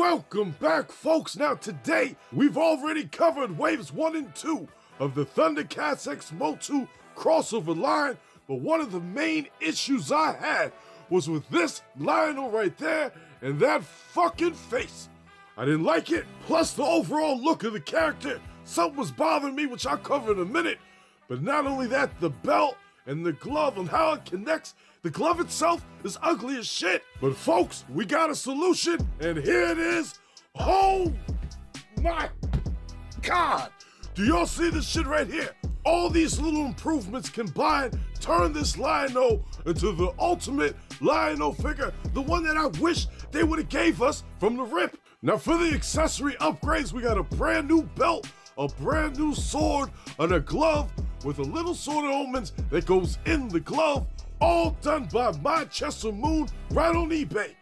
Welcome back, folks. Now today, we've already covered waves 1 and 2 of the Thundercats x Motu crossover line, but one of the main issues I had was with this Lionel right there and that fucking face. I didn't like it, plus the overall look of the character. Something was bothering me, which I'll cover in a minute. But not only that, the belt and the glove and how it connects. The glove itself is ugly as shit. But folks, we got a solution, and here it is. Oh my God. Do y'all see this shit right here? All these little improvements combined turn this Lionel into the ultimate Lionel figure, the one that I wish they would have gave us from the rip. Now for the accessory upgrades, we got a brand new belt, a brand new sword, and a glove with a little sword of Omens that goes in the glove, all done by Manchester Moon right on eBay.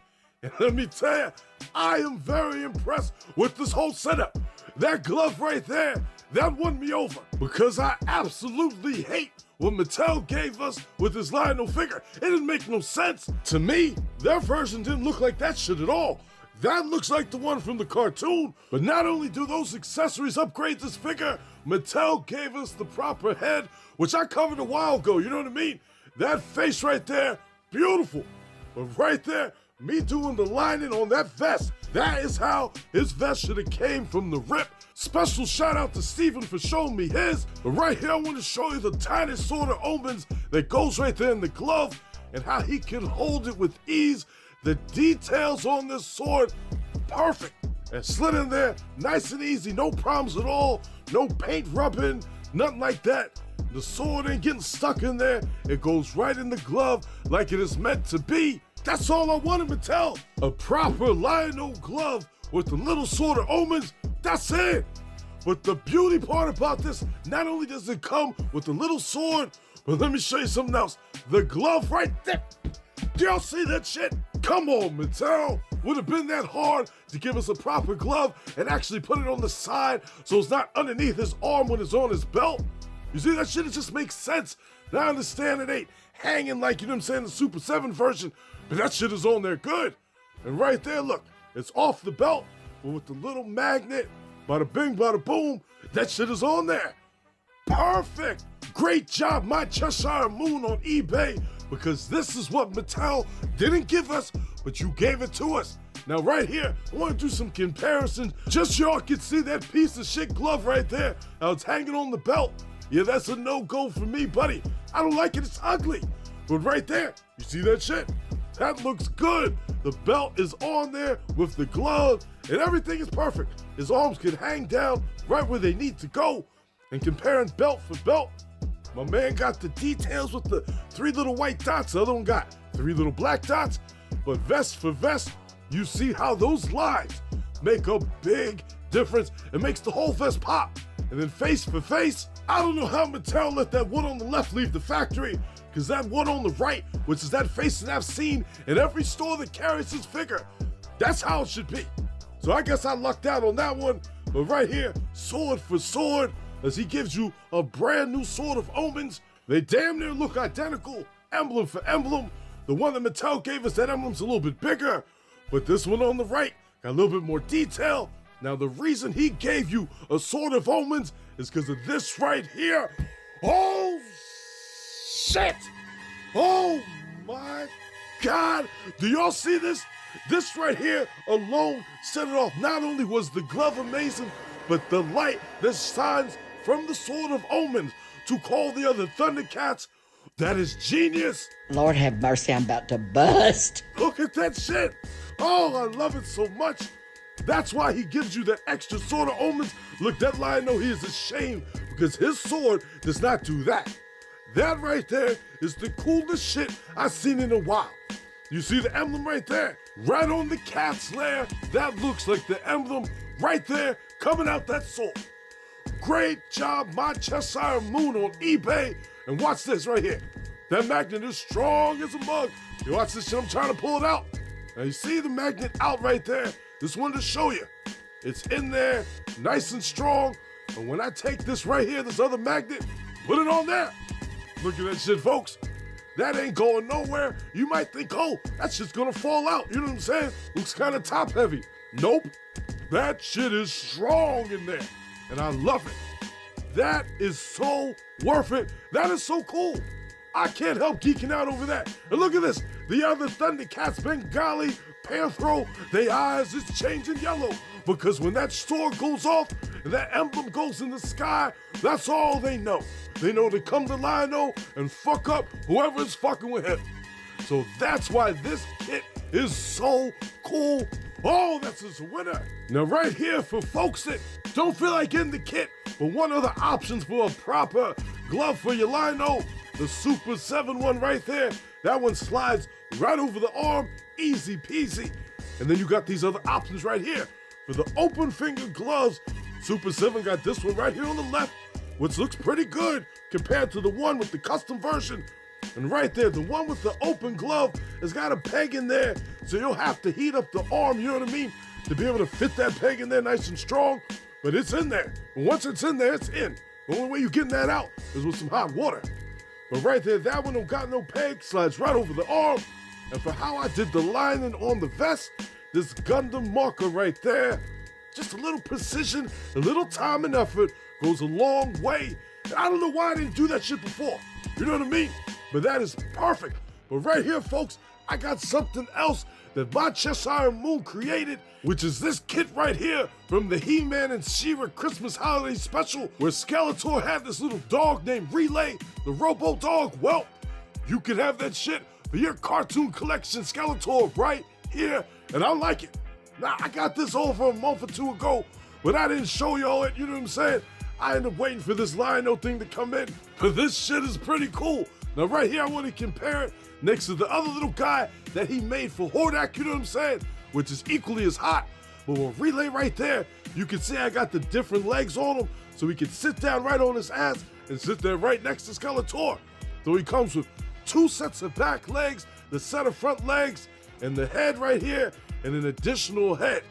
And let me tell you, I am very impressed with this whole setup. That glove right there, that won me over because I absolutely hate what Mattel gave us with this Lionel figure. It didn't make no sense. To me, their version didn't look like that shit at all. That looks like the one from the cartoon. But not only do those accessories upgrade this figure, Mattel gave us the proper head, which I covered a while ago, you know what I mean? That face right there, beautiful. But right there, me doing the lining on that vest, that is how his vest should have came from the rip. Special shout out to Steven for showing me his. But right here, I want to show you the tiny sword of Omens that goes right there in the glove and how he can hold it with ease. The details on this sword, perfect. And slid in there, nice and easy, no problems at all. No paint rubbing, nothing like that. The sword ain't getting stuck in there. It goes right in the glove like it is meant to be. That's all I wanted, Mattel. A proper Lionel glove with the little sword of Omens. That's it. But the beauty part about this, not only does it come with the little sword, but let me show you something else. The glove right there. Do y'all see that shit? Come on, Mattel. Would have been that hard to give us a proper glove and actually put it on the side so it's not underneath his arm when it's on his belt? You see that shit? It just makes sense. Now I understand it ain't hanging like, you know what I'm saying, the Super 7 version, but that shit is on there good. And right there, look, it's off the belt, but with the little magnet, bada bing, bada boom, that shit is on there. Perfect. Great job, my Cheshire Moon on eBay, because this is what Mattel didn't give us, but you gave it to us. Now right here, I want to do some comparisons, just so y'all can see that piece of shit glove right there. Now it's hanging on the belt. Yeah, that's a no-go for me, buddy. I don't like it, it's ugly. But right there, you see that shit? That looks good. The belt is on there with the glove, and everything is perfect. His arms can hang down right where they need to go. And comparing belt for belt, my man got the details with the 3 little white dots. The other one got 3 little black dots. But vest for vest, you see how those lines make a big difference. It makes the whole vest pop. And then face for face, I don't know how Mattel let that one on the left leave the factory, because that one on the right, which is that face that I've seen in every store that carries his figure, that's how it should be. So I guess I lucked out on that one. But right here, sword for sword, as he gives you a brand new sword of Omens. They damn near look identical, emblem for emblem. The one that Mattel gave us, that emblem's a little bit bigger, but this one on the right got a little bit more detail. Now the reason he gave you a sword of Omens is because of this right here. Oh shit! Oh my God! Do y'all see this? This right here alone set it off. Not only was the glove amazing, but the light that shines from the sword of Omens to call the other Thundercats, that is genius. Lord have mercy, I'm about to bust. Look at that shit. Oh, I love it so much. That's why he gives you that extra sword of Omens. Look, that Lionel, he is ashamed because his sword does not do that. That right there is the coolest shit I've seen in a while. You see the emblem right there? Right on the cat's lair. That looks like the emblem right there coming out that sword. Great job, my Cheshire Moon on eBay. And watch this right here. That magnet is strong as a mug. You watch this shit, I'm trying to pull it out. Now you see the magnet out right there? Just wanted to show you. It's in there, nice and strong. And when I take this right here, this other magnet, put it on there. Look at that shit, folks. That ain't going nowhere. You might think, oh, that's just gonna fall out. You know what I'm saying? Looks kind of top heavy. Nope. That shit is strong in there. And I love it. That is so worth it. That is so cool. I can't help geeking out over that. And look at this. The other Thundercats, Bengali, Panthro, their eyes is changing yellow. Because when that sword goes off and that emblem goes in the sky, that's all they know. They know to come to Lion-O and fuck up whoever's fucking with him. So that's why this kit is so cool. Oh, that's a winner. Now right here for folks that don't feel like getting the kit, but one of the options for a proper glove for your Lion-O, the Super 7 one right there. That one slides right over the arm, easy peasy. And then you got these other options right here. For the open finger gloves, Super 7 got this one right here on the left, which looks pretty good compared to the one with the custom version. And right there, the one with the open glove has got a peg in there, so you'll have to heat up the arm, you know what I mean, to be able to fit that peg in there nice and strong, but it's in there. And once it's in there, it's in. The only way you're getting that out is with some hot water. But right there, that one don't got no peg, slides right over the arm. And for how I did the lining on the vest, this Gundam marker right there, just a little precision, a little time and effort goes a long way. And I don't know why I didn't do that shit before. You know what I mean? But that is perfect. But right here, folks, I got something else that my Cheshire Moon created, which is this kit right here from the He-Man and She-Ra Christmas Holiday Special, where Skeletor had this little dog named Relay, the Robo Dog. Well, you can have that shit for your cartoon collection, Skeletor, right here, and I like it. Now, I got this over a month or two ago, but I didn't show y'all it, you know what I'm saying? I ended up waiting for this Lion-O thing to come in, but this shit is pretty cool. Now, right here, I want to compare it next to the other little guy that he made for Hordak, you know what I'm saying? Which is equally as hot. But with Relay right there, you can see I got the different legs on him, so he can sit down right on his ass and sit there right next to Skeletor. So he comes with 2 sets of back legs, the set of front legs, and the head right here, and an additional head.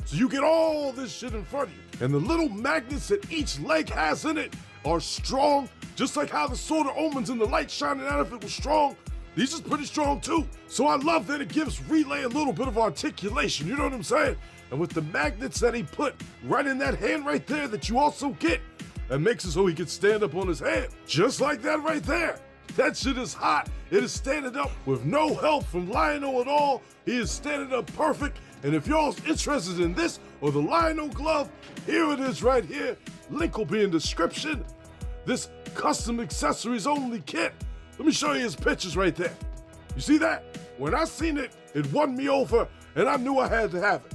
So you get all this shit in front of you. And the little magnets that each leg has in it are strong, just like how the sword of Omens and the light shining out of it was strong. These is pretty strong too. So I love that it gives Relay a little bit of articulation, you know what I'm saying? And with the magnets that he put right in that hand right there that you also get, that makes it so he can stand up on his hand. Just like that right there. That shit is hot. It is standing up with no help from Lion-O at all. He is standing up perfect. And if y'all's interested in this or the Lion-O glove, here it is right here. Link will be in the description. This custom accessories only kit. Let me show you his pictures right there. You see that? When I seen it, it won me over and I knew I had to have it.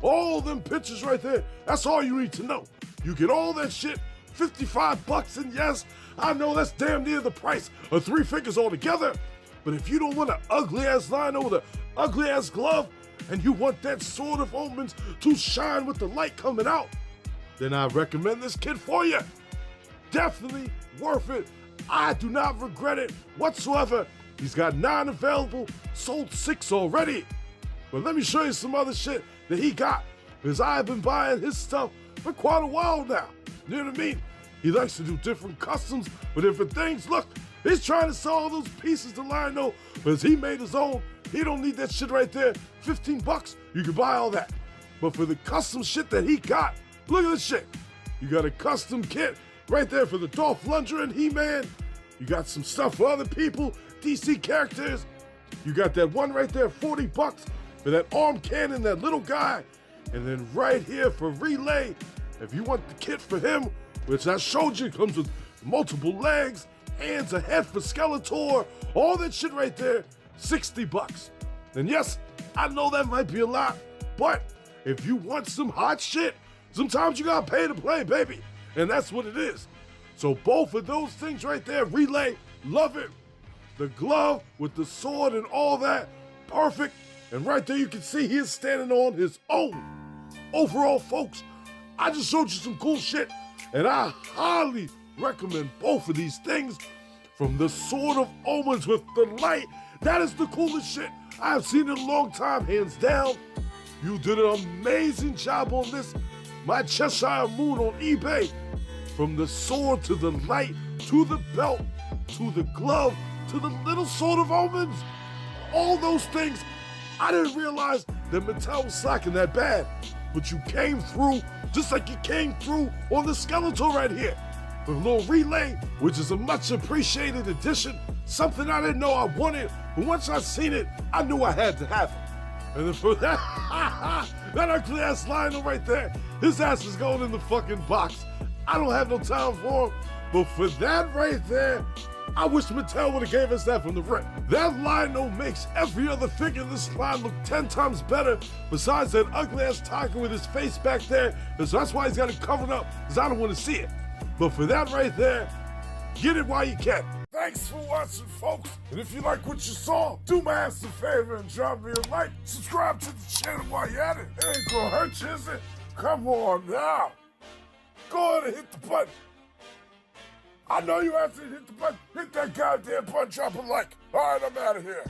All them pictures right there, that's all you need to know. You get all that shit, $55, and yes, I know that's damn near the price of 3 figures altogether. But if you don't want an ugly-ass Lion-O with an ugly-ass glove, and you want that sword of Omens to shine with the light coming out, then I recommend this kit for you. Definitely worth it. I do not regret it whatsoever. He's got 9 available, sold 6 already. But let me show you some other shit that he got, because I've been buying his stuff for quite a while now. You know what I mean? He likes to do different customs for different things. Look, he's trying to sell all those pieces to Lion-O, but as he made his own, he don't need that shit right there. $15, you can buy all that. But for the custom shit that he got, look at this shit. You got a custom kit right there for the Dolph Lundgren and He-Man. You got some stuff for other people, DC characters. You got that one right there, $40 for that arm cannon, that little guy. And then right here for Relay, if you want the kit for him, which I showed you, comes with multiple legs, hands, a head for Skeletor, all that shit right there, $60. And yes, I know that might be a lot, but if you want some hot shit, sometimes you gotta pay to play, baby. And that's what it is. So both of those things right there, Relay, love it. The glove with the sword and all that, perfect. And right there you can see he is standing on his own. Overall, folks, I just showed you some cool shit, and I highly recommend both of these things. From the Sword of Omens with the light, that is the coolest shit I've seen in a long time, hands down. You did an amazing job on this. My Cheshire Moon on eBay. From the sword to the light, to the belt, to the glove, to the little sword of Omens. All those things, I didn't realize that Mattel was slacking that bad. But you came through just like you came through on the Skeletor right here. With a little relay, which is a much appreciated addition, something I didn't know I wanted, but once I seen it, I knew I had to have it. And then for that, that ugly ass Lionel right there, his ass is going in the fucking box. I don't have no time for him, but for that right there, I wish Mattel would have gave us that from the rip. That Lionel makes every other figure in this line look 10 times better, besides that ugly ass tiger with his face back there, and so that's why he's got it covered up, because I don't want to see it. But for that right there, get it while you can. Thanks for watching, folks. And if you like what you saw, do my ass a favor and drop me a like. Subscribe to the channel while you're at it. It ain't gonna hurt you, is it? Come on now. Go ahead and hit the button. I know you have to hit the button. Hit that goddamn button, drop a like. All right, I'm out of here.